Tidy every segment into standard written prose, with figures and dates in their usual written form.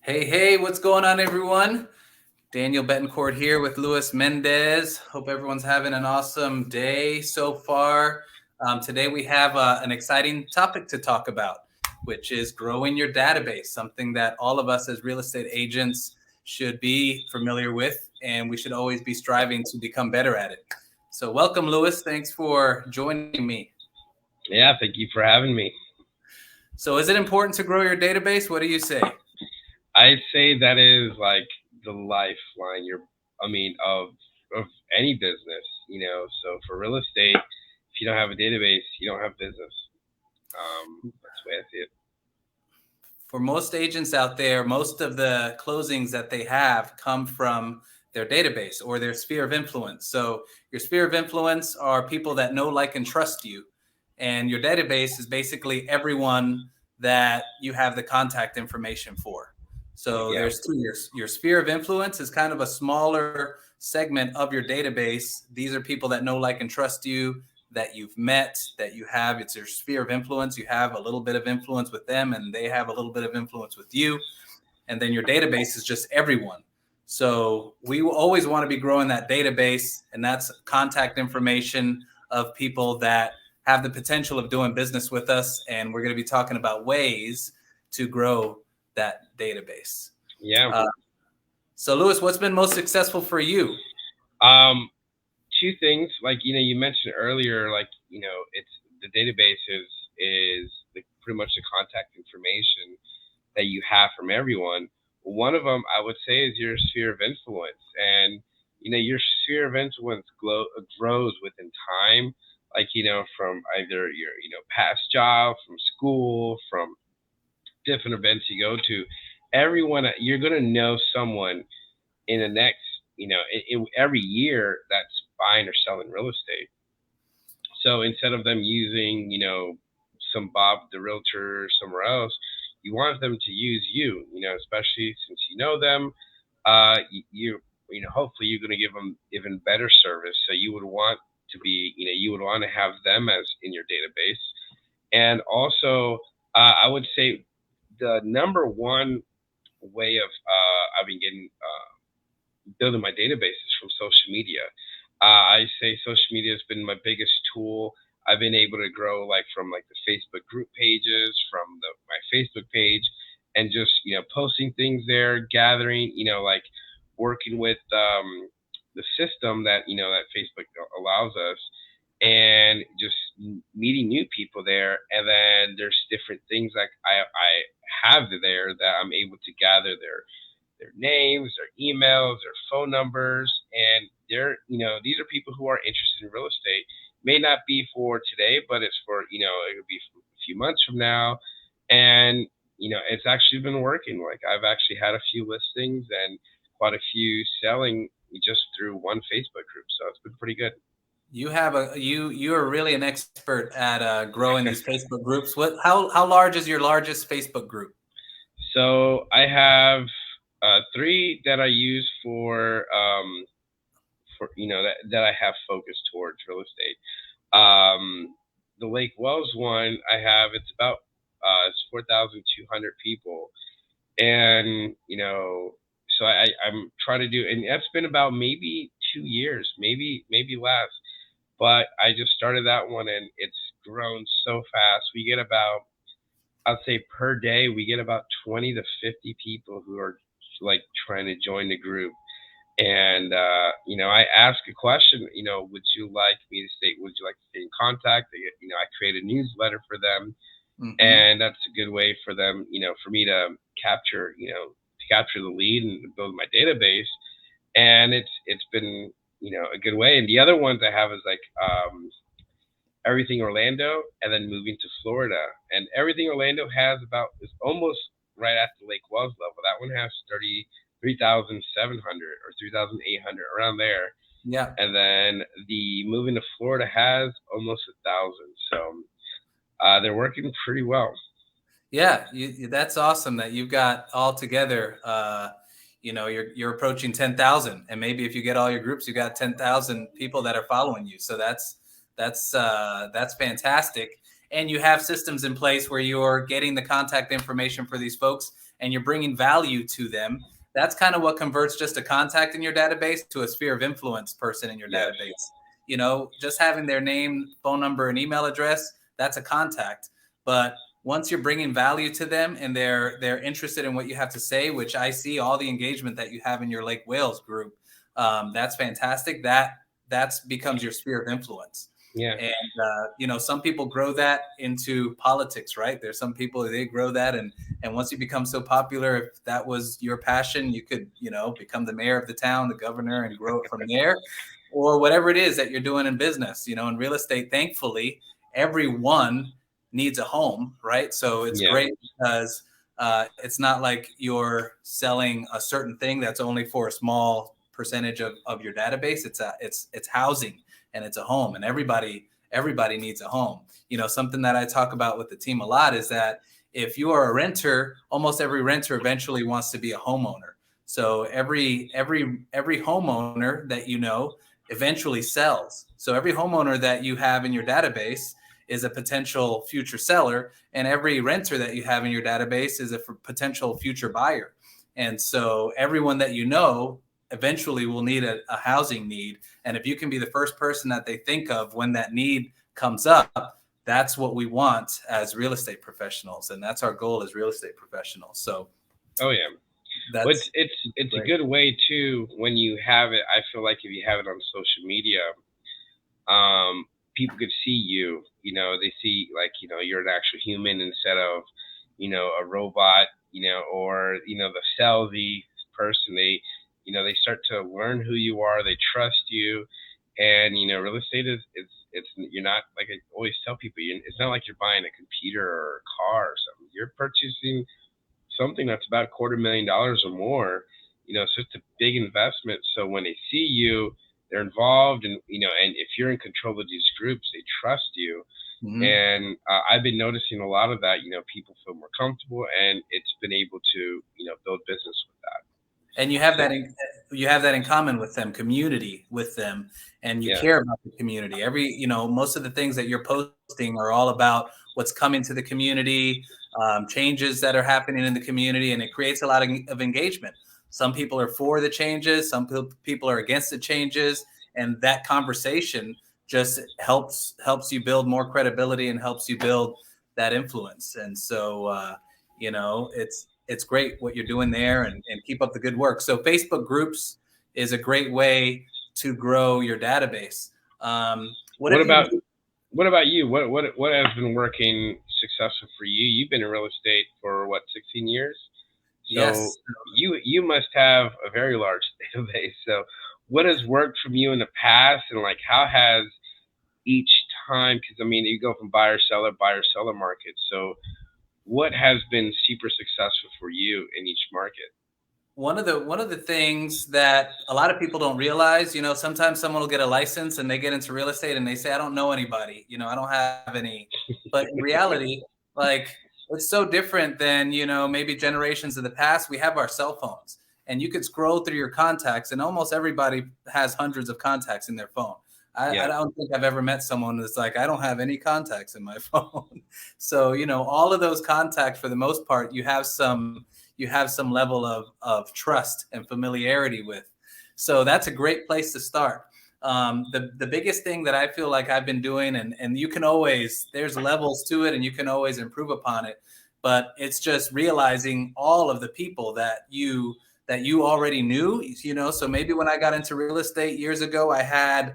Hey, what's going on, everyone? Daniel Betancourt here with Luis Mendez. Hope everyone's having an awesome day so far. Today, we have an exciting topic to talk about, which is growing your database, something that all of us as real estate agents should be familiar with, and we should always be striving to become better at it. So, welcome, Luis. Thanks for joining me. Yeah, thank you for having me. So, is it important to grow your database? What do you say? I'd say that is like the lifeline. Of any business. So for real estate, if you don't have a database, you don't have business. That's the way I see it. For most agents out there, most of the closings that they have come from their database or their sphere of influence. So your sphere of influence are people that know, like, and trust you. And your database is basically everyone that you have the contact information for. So Yeah, there's two. Your sphere of influence is kind of a smaller segment of your database. These are people that know, like, and trust you, that you've met, that you have. It's your sphere of influence. You have a little bit of influence with them, and they have a little bit of influence with you. And then your database is just everyone. So we will always want to be growing that database, and that's contact information of people that have the potential of doing business with us. And we're going to be talking about ways to grow that database. yeah. Uh, so, Luis, what's been most successful for you? Um, Two things. Like you mentioned earlier, it's the database is pretty much the contact information that you have from everyone. One of them I would say is your sphere of influence, and your sphere of influence grows within time, from either your past job, from school, from different events you go to. Everyone you're gonna know someone in the next in every year that's buying or selling real estate. So instead of them using, some Bob the realtor somewhere else, you want them to use you, especially since you know them. Hopefully you're going to give them even better service. So you would want to be, you would want to have them as in your database. And also, I would say the number one way of I've been getting building my databases from social media. I say social media has been my biggest tool. I've been able to grow from the Facebook group pages, from my Facebook page, and just posting things there, gathering, working with the system that that Facebook allows us, and just meeting new people there. And then there's different things I have there that I'm able to gather their names, their emails, their phone numbers, and these are people who are interested in real estate. May not be for today, but it's for it could be a few months from now, and it's actually been working. Like I've actually had a few listings and quite a few selling just through one Facebook group, so it's been pretty good. You are really an expert at growing these Facebook groups. How large is your largest Facebook group? So I have three that I use for that I have focused towards real estate. The Lake Wells one I have, it's 4,200 people, and so I'm trying to do, and that's been about maybe 2 years, maybe less, but I just started that one and it's grown so fast. We get about, I'd say per day we get about 20 to 50 people who are like trying to join the group, and I ask a question. Would you like me to stay? Would you like to stay in contact? I create a newsletter for them, Hmm. and that's a good way for them. For me to capture the lead and build my database, and it's been a good way. And the other ones I have is Everything Orlando, and then moving to Florida. And Everything Orlando has about is almost right at the Lake Wells level. That one has 33,700 or 3,800 around there, Yeah, and then the moving to Florida has almost 1,000. So they're working pretty well. yeah, that's awesome that you've got all together. You're approaching 10,000, and maybe if you get all your groups, you got 10,000 people that are following you. So that's fantastic. and you have systems in place where you're getting the contact information for these folks and you're bringing value to them, that's kind of what converts just a contact in your database to a sphere of influence person in your database. You know, just having their name, phone number, and email address, that's a contact. But once you're bringing value to them and they're interested in what you have to say, which I see all the engagement that you have in your Lake Wales group, that's fantastic. That's becomes your sphere of influence. Yeah. And you know, some people grow that into politics, right? There's some people, they grow that, and once you become so popular, if that was your passion, you could, you know, become the mayor of the town, the governor, and grow it from there, or whatever it is that you're doing in business. You know, in real estate, thankfully, everyone needs a home, right? So it's great because it's not like you're selling a certain thing that's only for a small percentage of your database. It's housing, and it's a home, and everybody needs a home. You know, something that I talk about with the team a lot is that if you are a renter, almost every renter eventually wants to be a homeowner. So every homeowner that you know eventually sells. So every homeowner that you have in your database is a potential future seller, and every renter that you have in your database is a potential future buyer. And so everyone that you know eventually will need a housing need. And if you can be the first person that they think of when that need comes up, that's what we want as real estate professionals. And that's our goal as real estate professionals. So, it's a good way too, when you have it. I feel like if you have it on social media, people could see you, you know, they see like, you know, you're an actual human instead of, you know, a robot, you know, or, you know, the salesy person. They start to learn who you are, they trust you. And, you know, real estate is you're not, like I always tell people, it's not like you're buying a computer or a car or something. You're purchasing something that's about $250,000 or more, you know, so it's a big investment. So when they see you, they're involved, and, you know, and if you're in control of these groups, they trust you. Mm-hmm. And I've been noticing a lot of that. You know, people feel more comfortable, and it's been able to, you know, build business with that. And you have that in common with them, community with them, and you care about the community. You know, most of the things that you're posting are all about what's coming to the community, changes that are happening in the community, and it creates a lot of engagement. Some people are for the changes, some people are against the changes, and that conversation just helps you build more credibility and helps you build that influence. And so, you know, it's great what you're doing there, and keep up the good work. So Facebook groups is a great way to grow your database. What about you? What has been working successful for you? You've been in real estate for what, 16 years? So yes. You must have a very large database. So what has worked from you in the past, and like how has each time, because I mean, you go from buyer seller market. So what has been super successful for you in each market? One of the things that a lot of people don't realize, you know, sometimes someone will get a license and they get into real estate and they say, I don't know anybody, you know, I don't have any. But in reality, like, it's so different than, you know, maybe generations of the past. We have our cell phones, and you could scroll through your contacts, and almost everybody has hundreds of contacts in their phone. I don't think I've ever met someone that's like, I don't have any contacts in my phone. So, you know, all of those contacts, for the most part, you have some level of trust and familiarity with. So that's a great place to start. The biggest thing that I feel like I've been doing, and you can always, there's levels to it and you can always improve upon it, but it's just realizing all of the people that you already knew, you know. So maybe when I got into real estate years ago, I had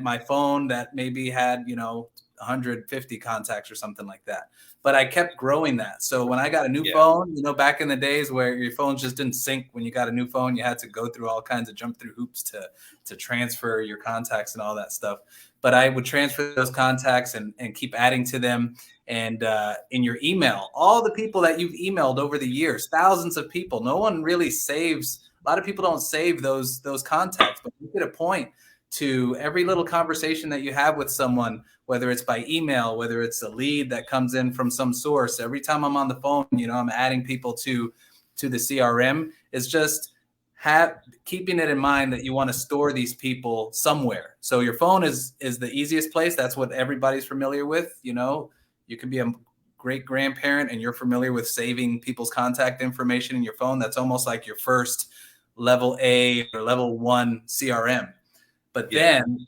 my phone that maybe had, you know, 150 contacts or something like that. But I kept growing that. So when I got a new phone, you know, back in the days where your phones just didn't sync, when you got a new phone, you had to go through all kinds of jump through hoops to transfer your contacts and all that stuff. But I would transfer those contacts and keep adding to them. And in your email, all the people that you've emailed over the years, thousands of people, no one really saves. A lot of people don't save those contacts, but you get a point to every little conversation that you have with someone, whether it's by email, whether it's a lead that comes in from some source. Every time I'm on the phone, you know, I'm adding people to the CRM. It's just keeping it in mind that you want to store these people somewhere. So your phone is the easiest place. That's what everybody's familiar with. You know, you can be a great grandparent and you're familiar with saving people's contact information in your phone. That's almost like your first level A or level 1 CRM. But then,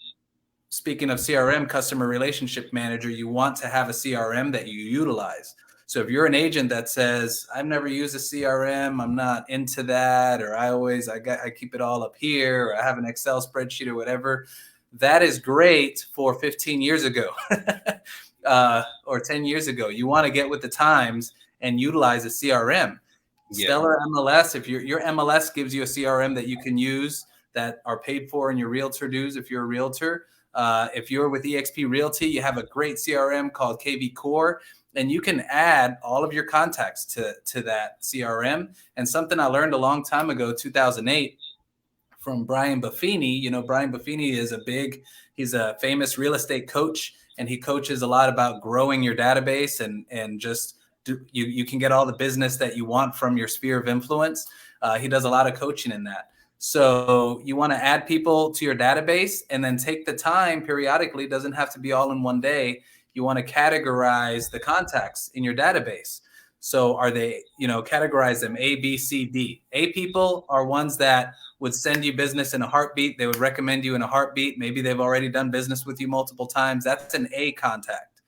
speaking of CRM, customer relationship manager, you want to have a CRM that you utilize. So if you're an agent that says, I've never used a CRM, I'm not into that, or I keep it all up here, or I have an Excel spreadsheet or whatever, that is great for 15 years ago or 10 years ago. You want to get with the times and utilize a CRM. Stellar MLS, if your MLS gives you a CRM that you can use that are paid for in your realtor dues if you're a realtor. If you're with eXp Realty, you have a great CRM called KV Core, and you can add all of your contacts to that CRM. And something I learned a long time ago, 2008, from Brian Buffini. You know, Brian Buffini is he's a famous real estate coach, and he coaches a lot about growing your database and just you can get all the business that you want from your sphere of influence. He does a lot of coaching in that. So you want to add people to your database and then take the time periodically. It doesn't have to be all in one day. You want to categorize the contacts in your database. So are they, categorize them A, B, C, D. A people are ones that would send you business in a heartbeat. They would recommend you in a heartbeat. Maybe they've already done business with you multiple times. That's an A contact.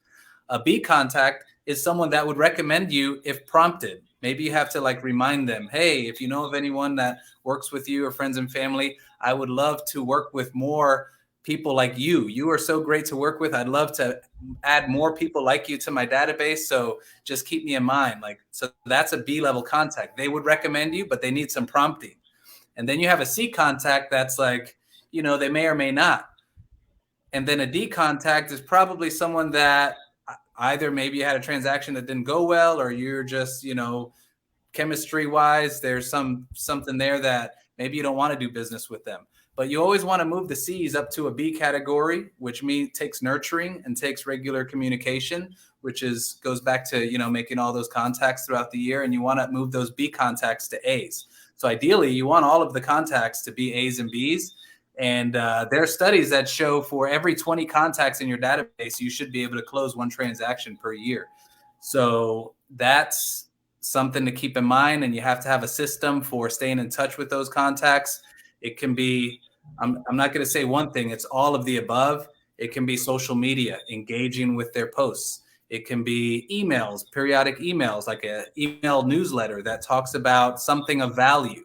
A B contact is someone that would recommend you if prompted. Maybe you have to remind them, hey, if you know of anyone that works with you or friends and family, I would love to work with more people like you. You are so great to work with. I'd love to add more people like you to my database. So just keep me in mind. So that's a B level contact. They would recommend you, but they need some prompting. And then you have a C contact that's they may or may not. And then a D contact is probably someone that either maybe you had a transaction that didn't go well, or you're just, chemistry wise, there's something there that maybe you don't want to do business with them. But you always want to move the C's up to a B category, which takes nurturing and takes regular communication, which goes back to, making all those contacts throughout the year. And you want to move those B contacts to A's. So ideally, you want all of the contacts to be A's and B's. And there are studies that show for every 20 contacts in your database, you should be able to close one transaction per year. So that's something to keep in mind. And you have to have a system for staying in touch with those contacts. It can be, I'm not going to say one thing, it's all of the above. It can be social media, engaging with their posts. It can be emails, periodic emails, like an email newsletter that talks about something of value.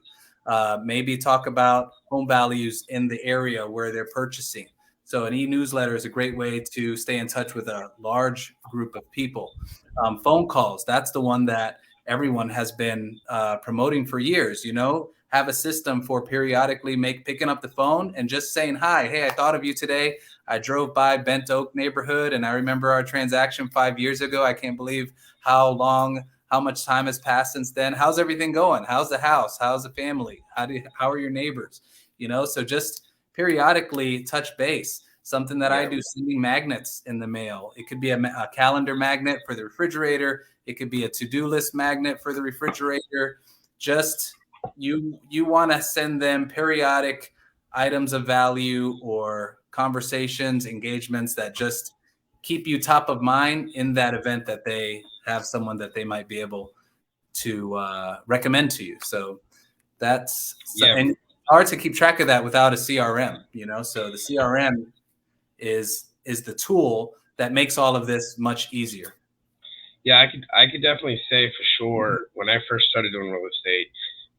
Maybe talk about home values in the area where they're purchasing. So an e-newsletter is a great way to stay in touch with a large group of people. Phone calls, that's the one that everyone has been promoting for years. Have a system for periodically picking up the phone and just saying, hi, hey, I thought of you today. I drove by Bent Oak neighborhood and I remember our transaction 5 years ago. I can't believe how much time has passed since then. How's everything going? How's the house? How's the family? How are your neighbors? So just periodically touch base. Something that I do, sending magnets in the mail. It could be a calendar magnet for the refrigerator. It could be a to-do list magnet for the refrigerator. Just you want to send them periodic items of value or conversations, engagements that just keep you top of mind in that event that they have someone that they might be able to recommend to you. So that's and hard to keep track of that without a CRM, so the CRM is the tool that makes all of this much easier. Yeah, I could definitely say for sure, when I first started doing real estate,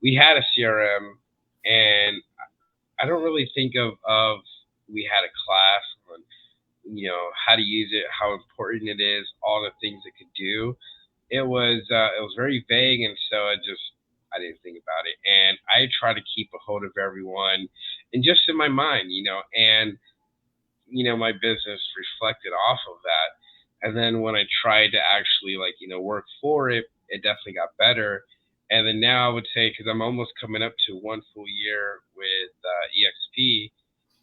we had a CRM, and I don't really think of we had a class on how to use it, how important it is, all the things it could do. It was very vague, and so I didn't think about it. And I try to keep a hold of everyone, and just in my mind, and my business reflected off of that. And then when I tried to actually work for it, it definitely got better. And then now I would say, because I'm almost coming up to 1 full year with eXp,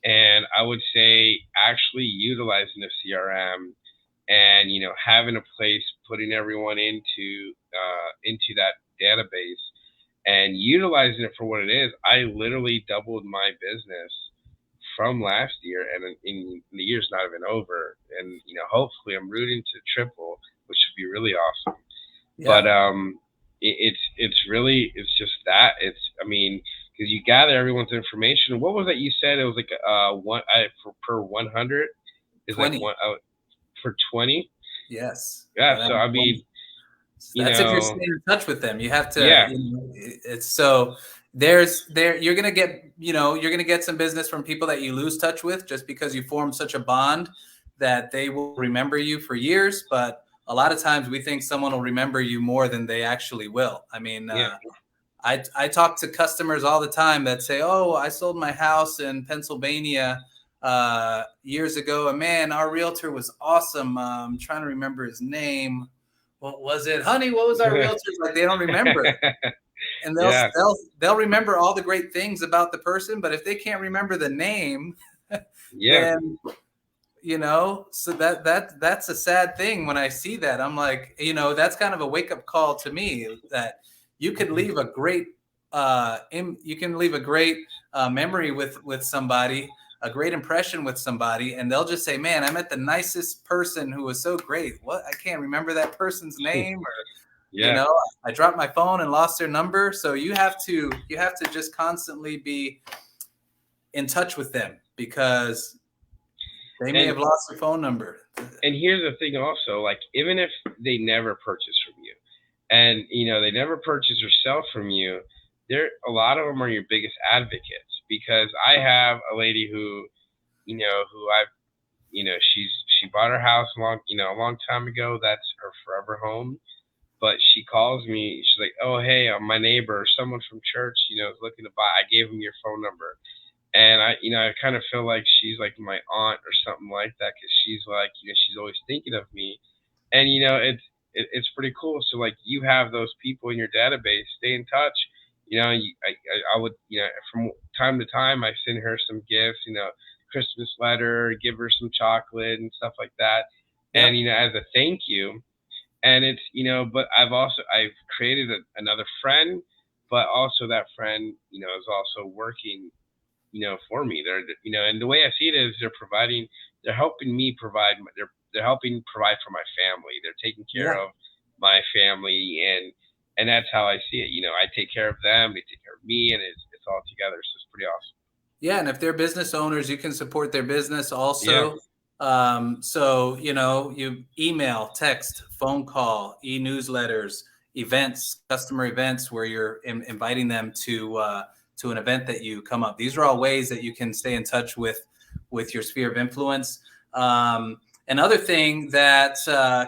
and I would say actually utilizing the CRM and having a place, putting everyone into that database, and utilizing it for what it is, I literally doubled my business from last year, and the year's not even over. And hopefully, I'm rooting to triple, which would be really awesome. But Yeah. it's really it's just that I mean, because you gather everyone's information. What was that you said? It was like one for per 100 is like 20. one for 20. Yes. Yeah. And So I mean, you that's if you're know, staying in touch with them. You have to, yeah, it's so you're gonna get, you're gonna get some business from people that you lose touch with just because you form such a bond that they will remember you for years. But a lot of times we think someone will remember you more than they actually will. I mean, yeah, I talk to customers all the time that say, "Oh, I sold my house in Pennsylvania years ago, and man, our realtor was awesome. I'm trying to remember his name. What was it, honey? What was our realtor's like?" They don't remember it, and yeah, they'll remember all the great things about the person, but if they can't remember the name, yeah. then so that's a sad thing. When I see that, I'm like, that's kind of a wake-up call to me, that you could leave a great you can leave a great memory with somebody, a great impression with somebody, and they'll just say, man, I met the nicest person who was so great. What? I can't remember that person's name, or you Yeah. know I dropped my phone and lost their number. So you have to just constantly be in touch with them, because they may And have lost their phone number. and here's the thing also, like even if they never purchase from you, and they never purchase or sell from you, there a lot of them are your biggest advocates. Because I have a lady who I've she bought her house a long time ago. That's her forever home. But she calls me, she's like, oh hey, my neighbor, someone from church, is looking to buy. I gave him your phone number. And I kind of feel like she's like my aunt or something like that, because she's like, she's always thinking of me. And it's pretty cool. So like, you have those people in your database. Stay in touch. I would, from time to time, I send her some gifts. Christmas letter, give her some chocolate and stuff like that. And Yep. as a thank you. And it's but I've created another friend, but also that friend is also working for me. And the way I see it is they're helping me provide, they're helping provide for my family. They're taking care Yeah. of my family, and that's how I see it. I take care of them, they take care of me, and it's all together. So it's pretty awesome. Yeah, and if they're business owners, you can support their business Yeah, also. So you email, text, phone call, e-newsletters, events, customer events where you're inviting them to an event that you come up. These are all ways that you can stay in touch with your sphere of influence. Another thing that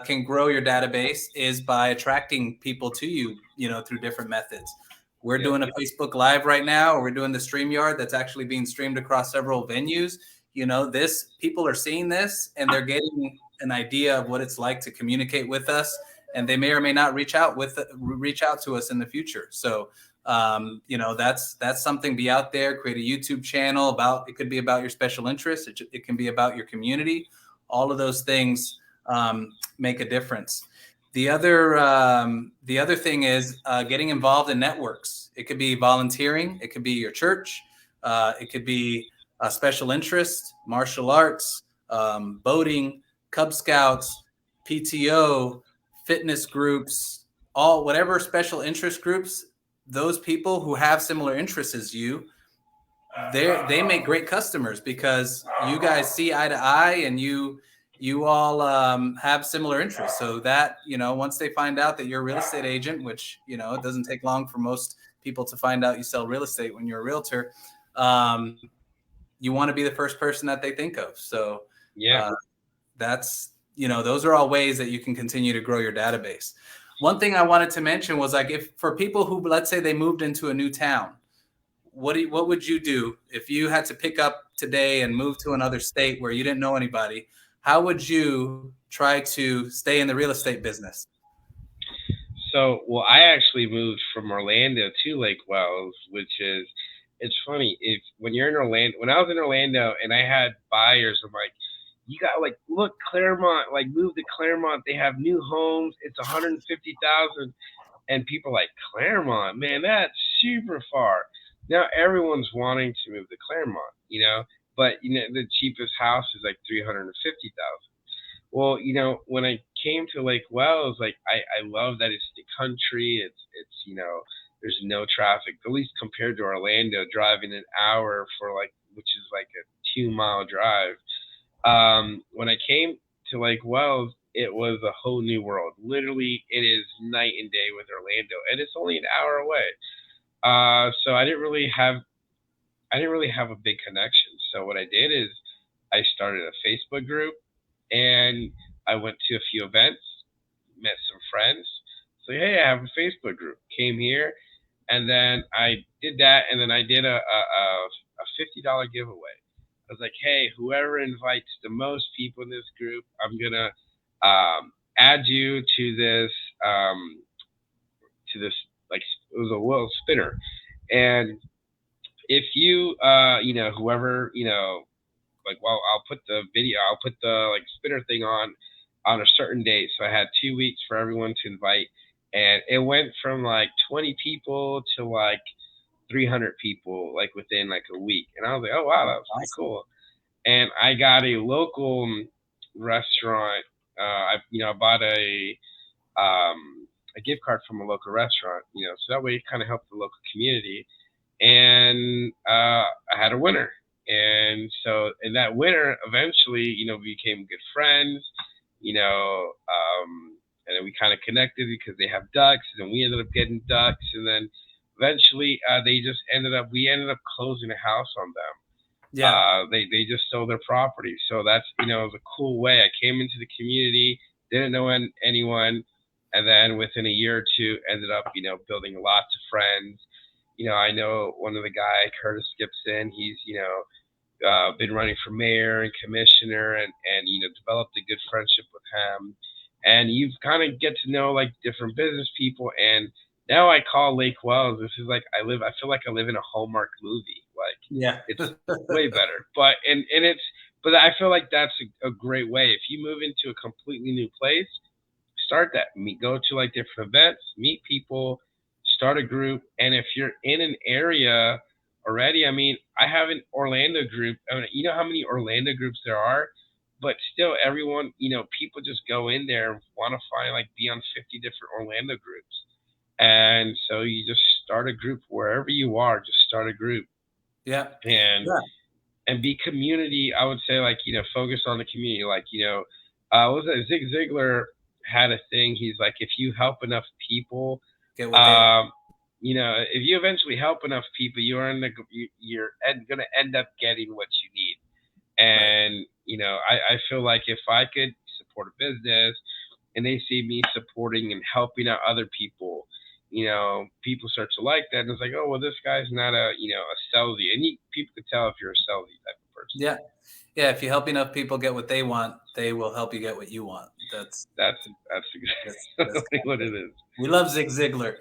can grow your database is by attracting people to you, through different methods. We're yeah, doing a Facebook Live right now, or we're doing the StreamYard that's actually being streamed across several venues. This people are seeing this, and they're getting an idea of what it's like to communicate with us, and they may or may not reach out to us in the future. So that's something. Be out there, create a YouTube channel it could be about your special interest. It can be about your community. All of those things make a difference. The other thing is getting involved in networks. It could be volunteering. It could be your church. It could be a special interest, martial arts, boating, Cub Scouts, PTO, fitness groups, whatever special interest groups. Those people who have similar interests as you, they make great customers, because you guys see eye to eye, and you all have similar interests. So that, once they find out that you're a real estate agent, which, it doesn't take long for most people to find out you sell real estate when you're a realtor, you want to be the first person that they think of. So yeah. uh, those are all ways that you can continue to grow your database. One thing I wanted to mention was, like, if for people who, let's say they moved into a new town, what would you do if you had to pick up today and move to another state where you didn't know anybody? How would you try to stay in the real estate business? So, well, I actually moved from Orlando to Lake Wells, which is, it's funny, if when you're in Orlando, when I was in Orlando and I had buyers, I'm like, you got like, look, Claremont, like move to Claremont. They have new homes. It's 150,000. And people are like, Claremont, man, that's super far. Now everyone's wanting to move to Claremont, but the cheapest house is like 350,000. Well, when I came to Lake Wells, like I love that it's the country. It's there's no traffic, at least compared to Orlando, driving an hour for which is like a 2 mile drive. When I came to Lake Wells, it was a whole new world. Literally, it is night and day with Orlando, and it's only an hour away. So I didn't really have a big connection. So what I did is I started a Facebook group, and I went to a few events, met some friends. So hey, I have a Facebook group. Came here, and then I did that, and then I did a $50 giveaway. I was like, hey, whoever invites the most people in this group, I'm gonna add you to this like it was a little spinner, and if you whoever well, I'll put the spinner thing on a certain date. So I had 2 weeks for everyone to invite, and it went from 20 people to 300 people within a week. And I was like, oh wow, that was pretty cool. And I got a local restaurant. I bought a gift card from a local restaurant. So that way it kind of helped the local community. And I had a winner. And so in that winter, eventually, we became good friends, and then we kind of connected because they have ducks, and we ended up getting ducks. And then eventually we ended up closing a house on them. Yeah. They just sold their property. So that's, it was a cool way. I came into the community, didn't know anyone. And then within a year or two, ended up, building lots of friends. I know one of the guy, Curtis Gibson, he's, been running for mayor and commissioner, and developed a good friendship with him. And you kind of get to know different business people. And now I call Lake Wells, this is I feel like I live in a Hallmark movie. Yeah, it's way better. But I feel like that's a great way. If you move into a completely new place, start that. Go to different events, meet people, start a group. And if you're in an area already, I have an Orlando group. You know how many Orlando groups there are, but still everyone, people just go in there and want to find be on 50 different Orlando groups. And so you just start a group wherever you are, just start a group. Yeah. And be community. I would say focus on the community. What was it? Zig Ziglar had a thing. He's like, if you help enough people, get what if you eventually help enough people, you're going to end up getting what you need. And, I feel like if I could support a business and they see me supporting and helping out other people, people start to like that. And it's like, oh, well, this guy's not a salesy. And people could tell if you're a salesy type of person. Yeah. Yeah. If you help enough people get what they want, they will help you get what you want. That's exactly what it is. We love Zig Ziglar.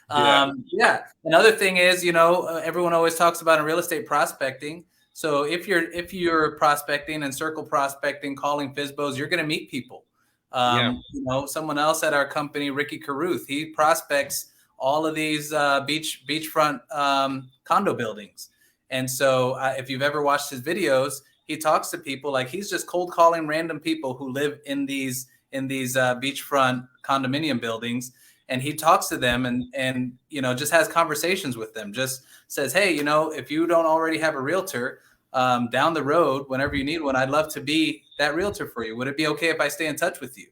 Yeah. Another thing is, everyone always talks about in real estate prospecting. So if you're prospecting and circle prospecting, calling FSBOs, you're going to meet people. Someone else at our company, Ricky Caruth, he prospects all of these beachfront condo buildings. And so if you've ever watched his videos, he talks to people he's just cold calling random people who live in these beachfront condominium buildings. And he talks to them and just has conversations with them, just says, hey, if you don't already have a realtor down the road, whenever you need one, I'd love to be that realtor for you. Would it be okay if I stay in touch with you?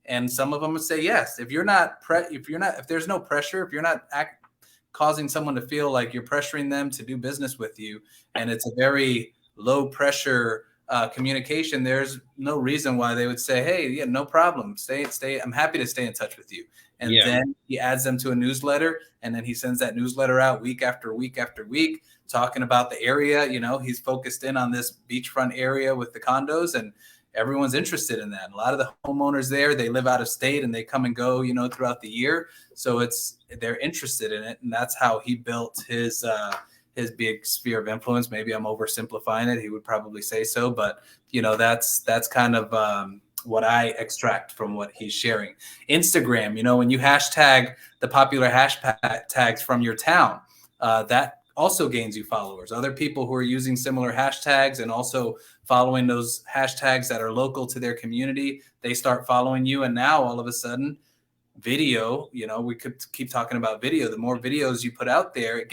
And some of them would say yes. If there's no pressure, if you're not causing someone to feel like you're pressuring them to do business with you, and it's a very low pressure communication, there's no reason why they would say, hey, yeah, no problem. Stay. I'm happy to stay in touch with you. And then he adds them to a newsletter, and then he sends that newsletter out week after week after week, talking about the area. He's focused in on this beachfront area with the condos, and everyone's interested in that. And a lot of the homeowners there, they live out of state and they come and go, throughout the year. So they're interested in it. And that's how he built his big sphere of influence. Maybe I'm oversimplifying it. He would probably say so, but that's kind of what I extract from what he's sharing. Instagram, when you hashtag the popular hashtags from your town, that also gains you followers. Other people who are using similar hashtags and also following those hashtags that are local to their community, they start following you. And now all of a sudden, video, we could keep talking about video. The more videos you put out there,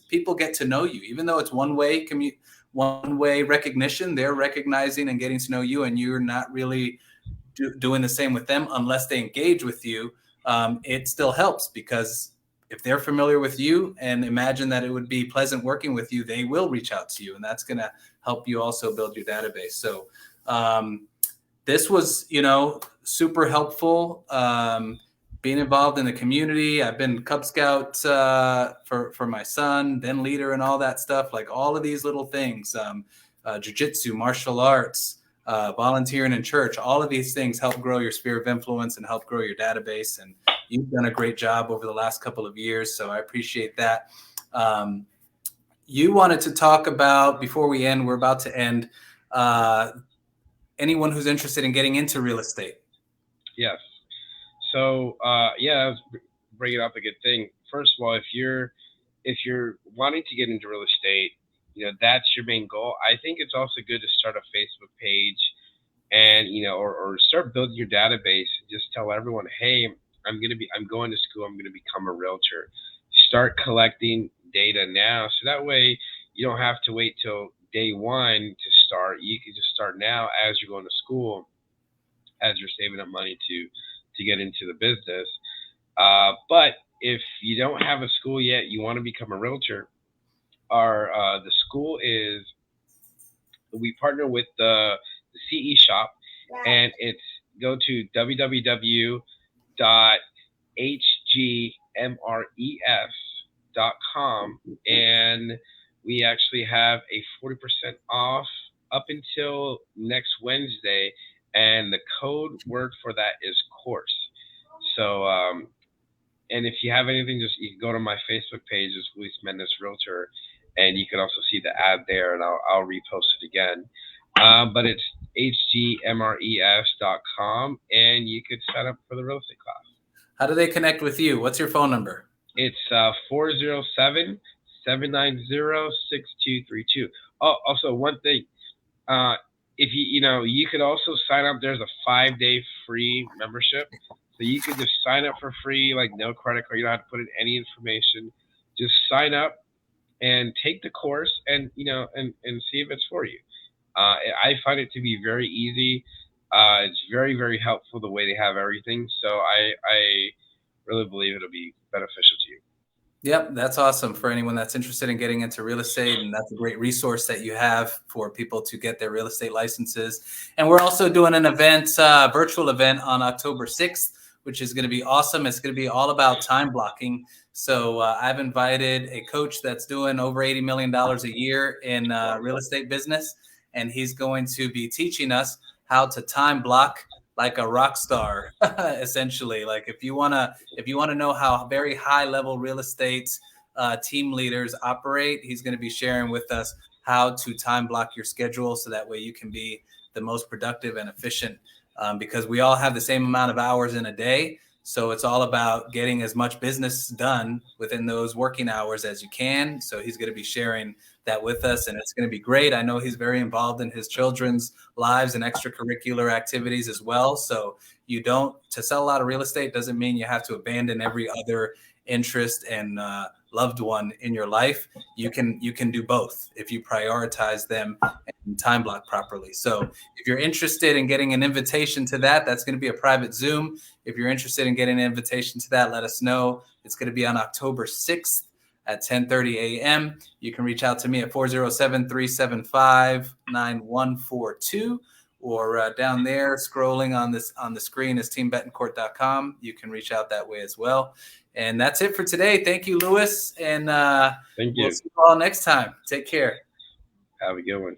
people get to know you, even though it's one way recognition. They're recognizing and getting to know you, and you're not really doing the same with them unless they engage with you. It still helps, because if they're familiar with you and imagine that it would be pleasant working with you, they will reach out to you, and that's going to help you also build your database. So this was, super helpful. Being involved in the community. I've been Cub Scout for my son, then leader, and all that stuff. Like all of these little things, jiu-jitsu, martial arts, volunteering in church, all of these things help grow your sphere of influence and help grow your database. And you've done a great job over the last couple of years, so I appreciate that. You wanted to talk about, before we end, we're about to end, anyone who's interested in getting into real estate. Yes. So I was bringing up a good thing. First of all, if you're wanting to get into real estate, that's your main goal. I think it's also good to start a Facebook page, and or start building your database. Just tell everyone, hey, I'm going to school. I'm going to become a realtor. Start collecting data now, so that way you don't have to wait till day one to start. You can just start now as you're going to school, as you're saving up money to get into the business. But if you don't have a school yet, you want to become a realtor, the school we partner with the CE Shop, and it's go to www.hgmres.com, and we actually have a 40% off up until next Wednesday. And the code word for that is course. So, and if you have anything, you can go to my Facebook page, it's Luis Mendez Realtor, and you can also see the ad there, and I'll repost it again. But it's hgmres.com, and you could sign up for the real estate class. How do they connect with you? What's your phone number? It's 407-790-6232. Oh, also one thing. If you could also sign up. There's a 5-day free membership, so you could just sign up for free, like no credit card. You don't have to put in any information. Just sign up and take the course, and and see if it's for you. I find it to be very easy. It's very, very helpful the way they have everything. So I really believe it'll be beneficial to you. Yep, that's awesome for anyone that's interested in getting into real estate, and that's a great resource that you have for people to get their real estate licenses. And we're also doing an event, virtual event on October 6th, which is going to be awesome. It's going to be all about time blocking. So I've invited a coach that's doing over $80 million a year in real estate business, and he's going to be teaching us how to time block like a rock star, essentially. Like if you wanna know how very high level real estate team leaders operate, he's going to be sharing with us how to time block your schedule, so that way you can be the most productive and efficient. Because we all have the same amount of hours in a day, so it's all about getting as much business done within those working hours as you can. So he's going to be sharing that with us, and it's going to be great. I know he's very involved in his children's lives and extracurricular activities as well. So to sell a lot of real estate doesn't mean you have to abandon every other interest and loved one in your life. You can do both if you prioritize them and time block properly. So if you're interested in getting an invitation to that, that's going to be a private Zoom. If you're interested in getting an invitation to that, let us know. It's going to be on October 6th at 10:30 a.m. You can reach out to me at 407-375-9142, or down there scrolling on the screen is teambetancourt.com. You can reach out that way as well. And that's it for today. Thank you, Luis. And thank you. We'll see you all next time. Take care. Have a good one.